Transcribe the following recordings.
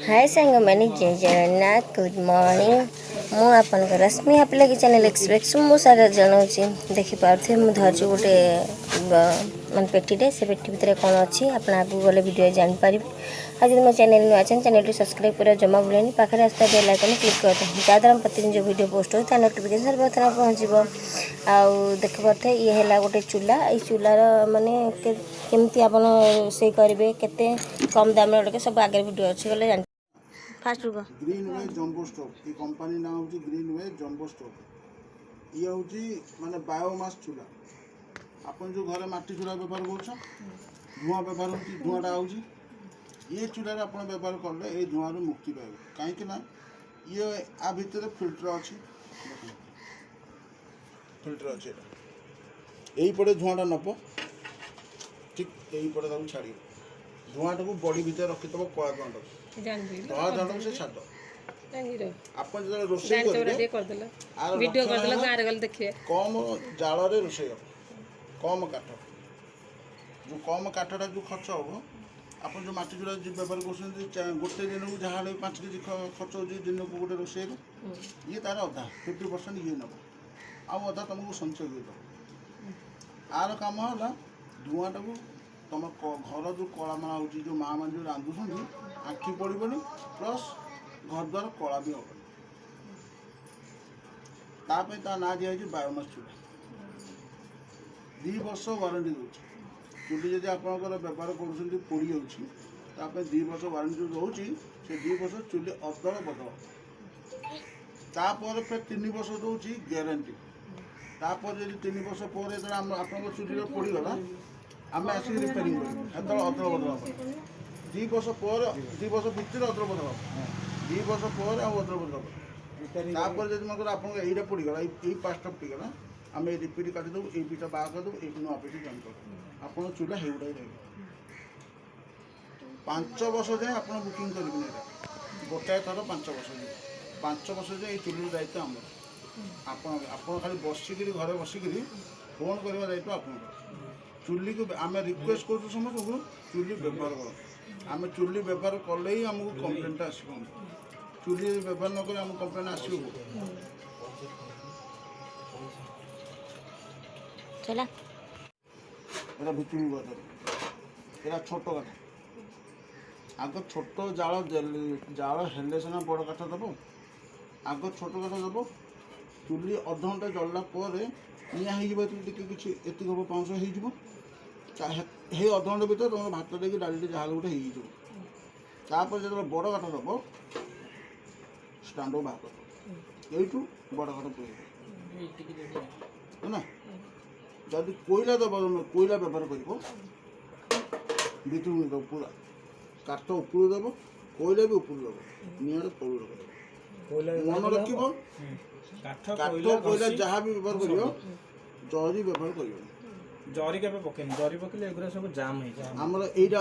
हाय सांग मैंने जय जगन्नाथ गुड मॉर्निंग मु आपन रश्मि आप लगे चैनल एक्सप्रेस मु सारा जनाऊँगी देखिपे मुझे धरची गोटे मान पेटीटे से पेटी भितर कौन अच्छी आप आगे गले वीडियो जापर आज मो चैनल नुआ चैनल सब्सक्राइब कर जमा भूलें पाखे आसता बेल आइकन क्लिक कर जहाँद्वारा प्रतिदिन जो वीडियो पोस्ट हो नोटिफिकेशन सर्वप्रथम पहुँचो आउ देखिपे ये है गोटे चूल्हा ये चूल्हार माने केमती आप रोषे करेंगे केते कम दाम लगे सब आगे वीडियो अच्छे गले जान फास्ट रुक ग्रीन वे जम्बो स्टोव ये कंपनी ना हूँ ग्रीन वे जम्बो स्टोव ये हूँ माने बायोमास चूल्हा आपन जो घर माटी चूल्हा व्यवहार कर धुआं व्यवहार हो धुआंटा हो ये चूल्हा आप व्यवहार कले ये धुआं मुक्ति पाए कहीं ये आ भितर फिल्टर अच्छी फिल्टर अच्छे यही पटे धुआंटा नब ठीक यही पटे छाड़ धुआंटा को बड़ी भितर रखीदेव कला धुआंटा कला धुआंटा से छाड़ आप जो रोषे कम जाल रोषे कम काठ जो कम काठटा जो खर्च हम आप जो मटी चूड़ा व्यवहार कर गोटे दिन को जहाँ 5 केजी खर्च हो दिन को गोटे रोषे ये तार अधा 50% ये नब आउ अधा तुमको संचय कर आर कम है धुआंटा को तुम घर जो कलामा हो जो माँ मैंने जो रांधुं आखि पड़ोनी प्लस घर द्वार कला भी हम ताप ता ना दिखाई बायोमास चूल्हा 2 वर्ष वारंटी दूसरी चूल्ही जब आप व्यवहार कर पोड़ी जाऊँगी 2 वर्ष वारंटी रोचे से 2 वर्ष चूल्ही अदल बदल तापर फिर 3 वर्ष दूसरी ग्यारंटी तापर जब 3 वर्ष पर आप चूल्ही पोड़गला आम आसिक रिपेयरिंग कर अदल बदल 2 वर्ष पर 2 वर्ष भितर अदल बदल 2 वर्ष पर अदल बदल तापर जब मतलब आप यहीटा पोड़गला ये 5टा पोड़गला आम रिपीट काटिदेव ये पीटा बाहर करदेव ये नुआ पीटी जॉइन कर आप चूल्हा हेगुड़ा ही रही 5 वर्ष जाए आप बुकिंग करेंगे गोटाए थर 5 वर्ष जाए 5 वर्ष जाए ये चूल्ही दायित्व आम आप खाली बसिक घर बसिक फोन करवा दायित्व आप चूल्ही को आम रिक्वेस्ट कर समस्त को चूल्ही व्यवहार कर आम चूल्ही व्यवहार कले ही आमको कम्प्लेनटा आसो चूल्ही व्यवहार नक आम कम्प्लेन आसो चला এটা ভিতরি কথা এটা ছোট কাঠ আগ ছোট জাল জাল হেলে সিনা বড় কাঠ দেব আগ ছোট কাঠ দেব চুলি অধ ঘন্টা জললা পরে নিয়া হয়ে টিকে কিছু এত হব পাউঁশ হয়ে সেই অধ ঘন্টা ভিতরে তোমার ভাত দিয়ে ডালিটি যাহা গোটে হয়ে তারপরে যেত বড় কাঠ দেব স্টাଣ୍ଡ বাহার করব এইটু বড় কাঠ পড়ে না जदि कोयला दब कोयला व्यवहार कर भितर दब पूरा काठ उपरू दब कोयला भी उपरू दब निआर तलू रख मन रख काठ कोयला जहाँ भी व्यवहार कर जरी व्यवहार कर जरी के पकेन जरी पकेले एगुरा सब जाम हे हमर एटा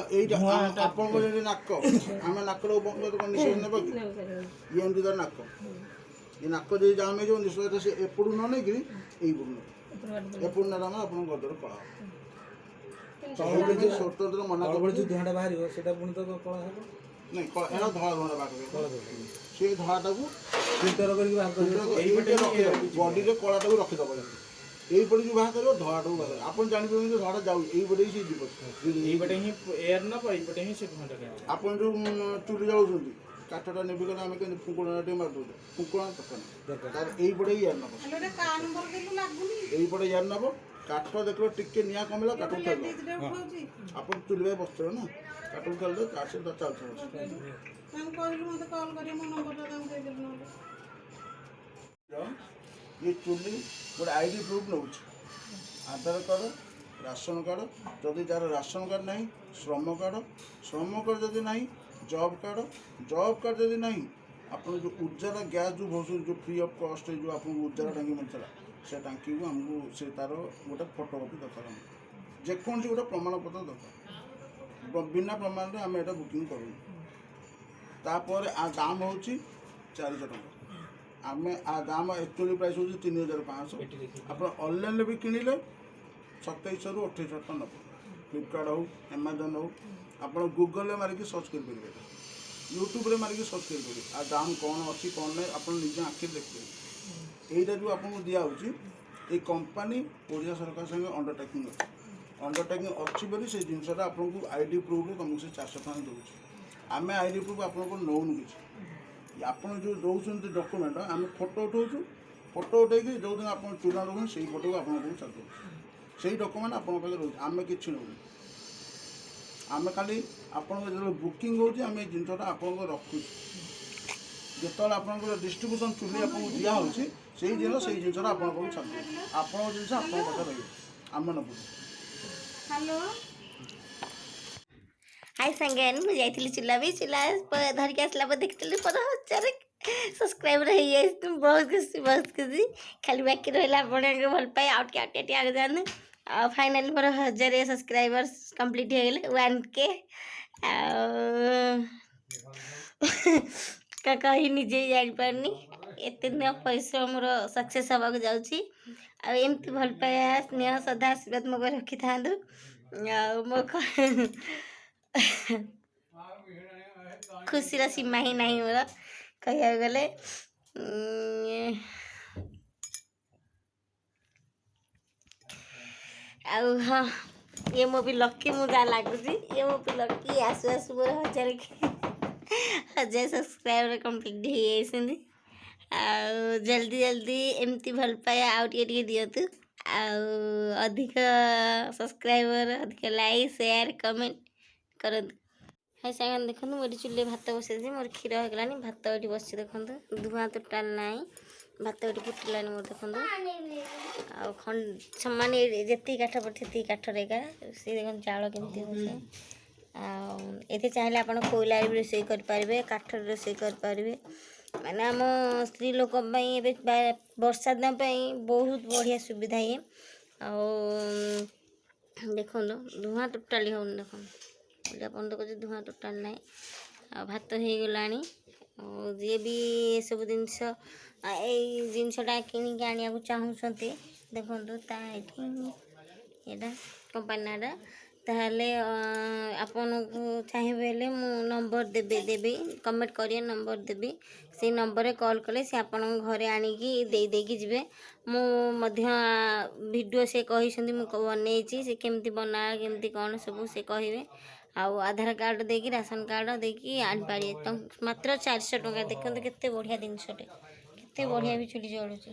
आपन को जे नाक हम नाकरो बंद कर निश्चय ने बक ये एंटी दर नाक ये नाक जे जाम हे जो निश्चय से एपडू न नै कि एई बुन एपडू ना रामा आपन गदर कळा जो स्वतंत्र मना कर जो धुआटा बाहर सेटा पुनी तो कळा हेबो नै एना धळा धुआटा बाहर से धळाटा को फिल्टर करके बाहर कर एई पटे बॉडी रे कळाटा को रखि दबो यही पटे जो बाहर करो धड़ाटा बाहर आप जानते धड़ा जाऊ यही पटे ही जीव यही पटे ही एयर ना यही पटे ही से धुआटा आप जो चूली जाऊँ काठटा नेबी गला आम के फुकुणाटे मार दो फुकुणा दरकार यही पटे ही एयर नब यही पटे एयर नब काठ देख टिके निआ कमिला काठ उठा आप चूली बस ना काठ उठा काठ से चल ये चूली गोटे आईडी प्रूफ नौ आधार कार्ड राशन कार्ड जदि जार राशन कार्ड ना श्रम कार्ड जदि ना जॉब कार्ड जदि ना आप जो उज्जवला गैस जो भर जो फ्री ऑफ कॉस्ट जो आप उज्जवला टांकी मिलता से टांकी को आमको से तार गोटे फोटोकॉपी दरकार जेकोसी गोटे प्रमाणपत्र दरकार बिना प्रमाण आम यहाँ बुकिंग करूँ तापर आ दाम हूँ 400 टका आम आ दाम एक्चुअली प्राइस हूँ 3500 आप ऑनलाइन भी किणिले 2700 ରୁ 2800 टका नब फ्लिपकार्ट हो अमेजन हो आप गूगल मारिकी सर्च करेंगे यूट्यूब मारिकी सब्सक्राइब करेंगे आ दाम कौन अच्छी कौन ना आप निज आखिर देखिए यहीटा जो आपको दिखाऊँगी ये कंपनी ओडिशा सरकार संगे अंडरटेकिंग अच्छी अंडरटेकिंग अच्छी बोली से जिनसा आपको आईडी प्रूफ तुमको से 400 टका दूसरी आम आईडी प्रूफ आपको नौनु कि आप जो दौरान डॉक्यूमेंट आम फोटो उठाऊँ फोटो उठे जो दिन आप चूना रोक से फोटो को आपको छाड़ से डॉक्यूमेंट आप आम कि नौ आम खाली आप बुकिंग होमें जिनसा आपको रखुच जो आप डिस्ट्रीब्यूशन चुली आपको दिखाऊँ से जिनसा आपको छाड़ आप जिन आप रही आम नबू हेलो हाय संगेन मुझे जाइली चूल्हा भी चूल्हा धरिक आसला पर देखी 15,000 सब्सक्राइबर हो बहुत खुशी खाली बाकी रहा आप भल पाए आउट आगे जाने फाइनाली मोर 1000 सब्सक्राइबर्स कंप्लीट हो गए 1K कही निजे ही जापारनी एत दिन परिश्रम सक्सेस हवाक जाऊँगी आमती भल पाया स्नेह श्रद्धा आशीर्वाद मो रखी था मो खुशी सीमा ही नहीं मोर कह गले हाँ ये मो भी लकी मुझे लगुच ये मो भी लकी आसु आसु मोर 1000 सब्सक्राइबर कंप्लीट हो जल्दी जल्दी एमती भल पाया आउ टे दिंतु अधिक सब्सक्राइबर अधिक लाइक शेयर कमेंट करूँ हाय सांग देखो मोर चूल्हे भात बसई मोर क्षीर होगा भात ये बस देखो धुआं टोटाल ना भात ये फुटलानी मोर देखो खंड सामान जी काठ पड़े से काठर एका सी देख चाउल केमती बसे ये चाहिए आप कोयला भी रोषे करेंगे काठ रोषे करेंगे मैंने आम स्त्री लोक वर्षा दिन बहुत बढ़िया सुविधा ये देखो धुआं टोटाली हो देख आप देखो धुआं टोटाल ना भात हो गला जी भी सब जिनस जिनसटा किणिक आने चाहते देखो यहाँ कंपानीटा ताहले आपन को चाहिए मु नंबर देबी कमेंट करिए नंबर देबी से नंबर रे कॉल कले से आपन घरे आनिकी दे देकी जिवे मु मध्य वीडियो से कहिसंदी मु बनेची से केमती बना केमती कौन सब से कहिवे आउ आधार कार्ड देकी राशन कार्ड देकी आन पारिए तो मात्र 400 टका देखते केते बढ़िया जिनसटे केते बढ़िया भी चुली जळुची।